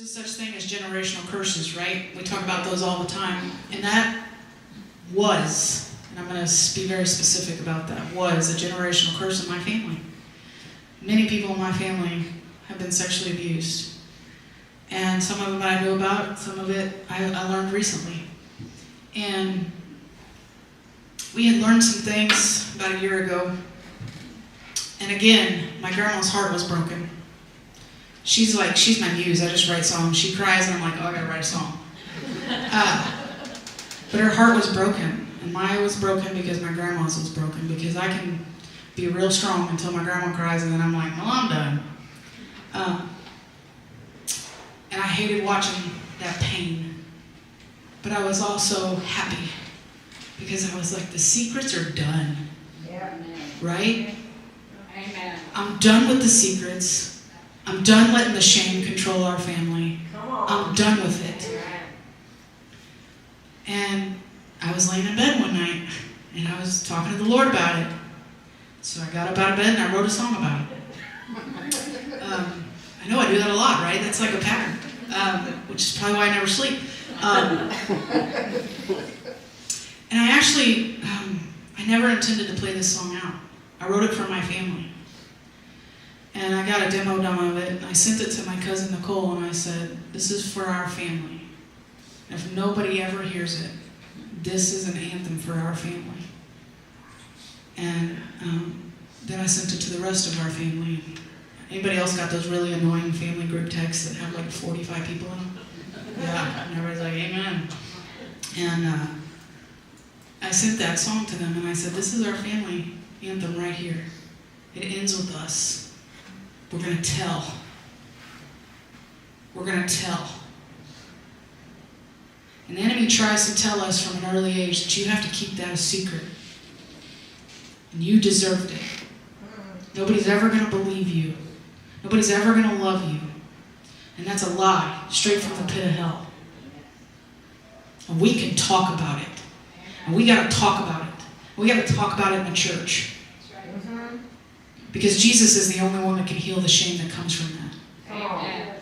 a such thing as generational curses, right? We talk about those all the time. And that was, and I'm going to be very specific about that, was a generational curse in my family. Many people in my family have been sexually abused. And some of it I knew about, some of it I learned recently. And we had learned some things about a year ago. And again, my grandma's heart was broken. She's my muse. I just write songs. She cries and I'm like, oh, I gotta write a song. But her heart was broken. And mine was broken because my grandma's was broken. Because I can be real strong until my grandma cries and then I'm like, well, I'm done. And I hated watching that pain. But I was also happy. Because I was like, the secrets are done. Yeah. Right? Amen. I'm done with the secrets. I'm done letting the shame control our family. I'm done with it. And I was laying in bed one night, and I was talking to the Lord about it. So I got up out of bed, and I wrote a song about it. I know I do that a lot, right? That's like a pattern, which is probably why I never sleep. And I actually, I never intended to play this song out. I wrote it for my family. And I got a demo of it, and I sent it to my cousin Nicole, and I said, this is for our family. And if nobody ever hears it, this is an anthem for our family. And then I sent it to the rest of our family. Anybody else got those really annoying family group texts that have like 45 people in them? Yeah, and everybody's like, amen. And I sent that song to them, and I said, this is our family anthem right here. It ends with us. We're going to tell. We're going to tell. And the enemy tries to tell us from an early age that you have to keep that a secret. And you deserved it. Nobody's ever going to believe you. Nobody's ever going to love you. And that's a lie, straight from the pit of hell. And we can talk about it. And we got to talk about it. We got to talk about it in the church. Because Jesus is the only one that can heal the shame that comes from that. Amen.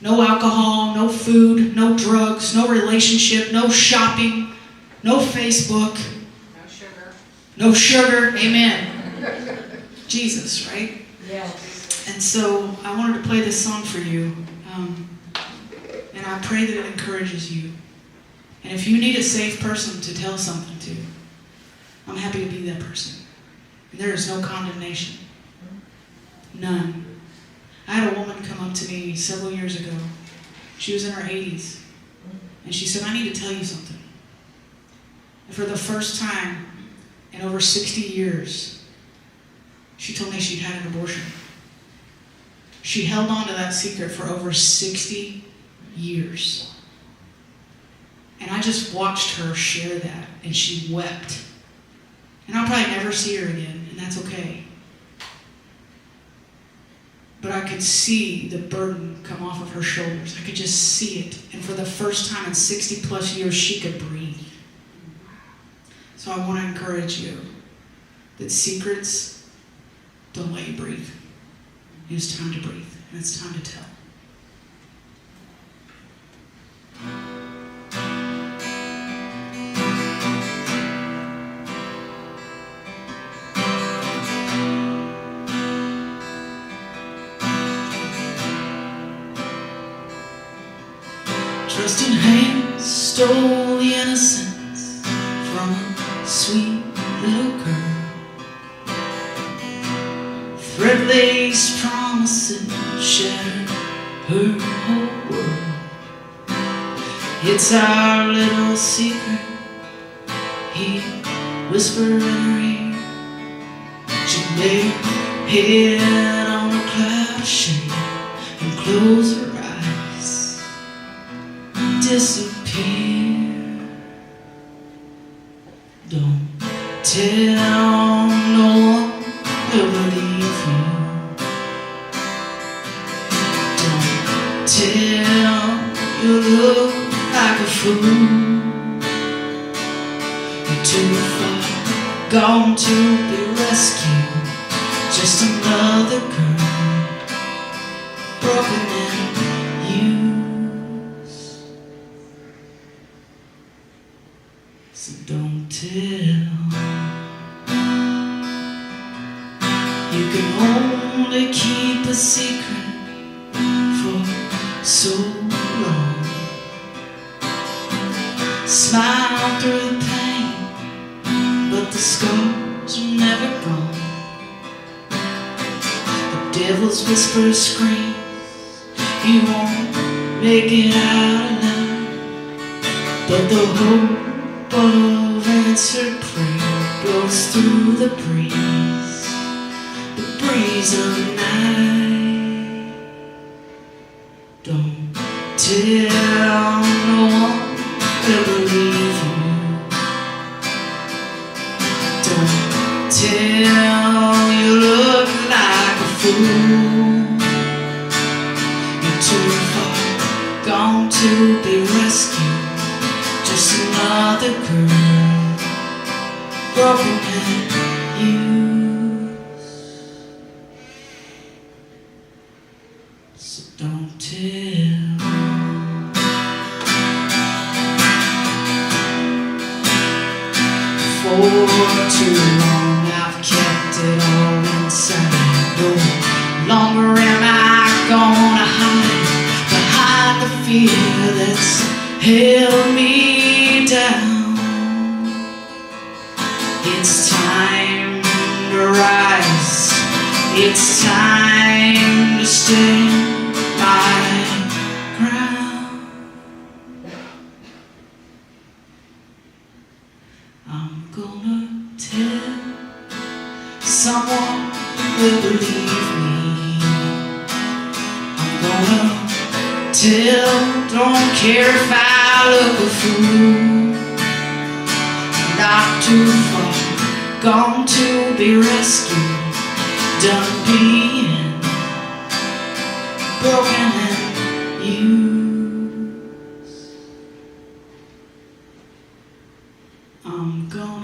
No alcohol, no food, no drugs, no relationship, no shopping, no Facebook. No sugar. No sugar. Amen. Jesus, right? Yes. And so I wanted to play this song for you. And I pray that it encourages you. And if you need a safe person to tell something to, I'm happy to be that person. And there is no condemnation. None. I had a woman come up to me several years ago. She was in her 80s. And she said, I need to tell you something. And for the first time in over 60 years, she told me she'd had an abortion. She held on to that secret for over 60 years. And I just watched her share that, and she wept. And I'll probably never see her again, and that's okay. But I could see the burden come off of her shoulders. I could just see it. And for the first time in 60 plus years, she could breathe. So I want to encourage you that secrets don't let you breathe. It's time to breathe, and it's time to tell. Trusting hands stole the innocence from a sweet little girl. Thread-laced promises shattered her whole world. It's our little secret, he whispered in her ear. She laid her head on a cloud of shame and closed her eyes. Disappear. Don't tell no one will believe you. Don't tell you look like a fool. You're too far gone to be rescued. Just another girl broken in you. So don't tell. You can only keep a secret for so long. Smile through the pain, but the scars are never gone. The devil's whisper screams, you won't make it out alive. But the hope of answered prayer blows through the breeze of night. Don't tell no one to believe you. Don't tell you look like a fool. You're too far gone to be rescued. Just another girl, broken and used. So don't tell. For too long I've kept it all inside. No longer am I gonna hide behind the fear that's held me down. It's time to rise. It's time to stand my ground. I'm gonna tell someone will believe me. I'm gonna tell, don't care if I look a fool. Not too far gone to be rescued. Done being broken and used. I'm gonna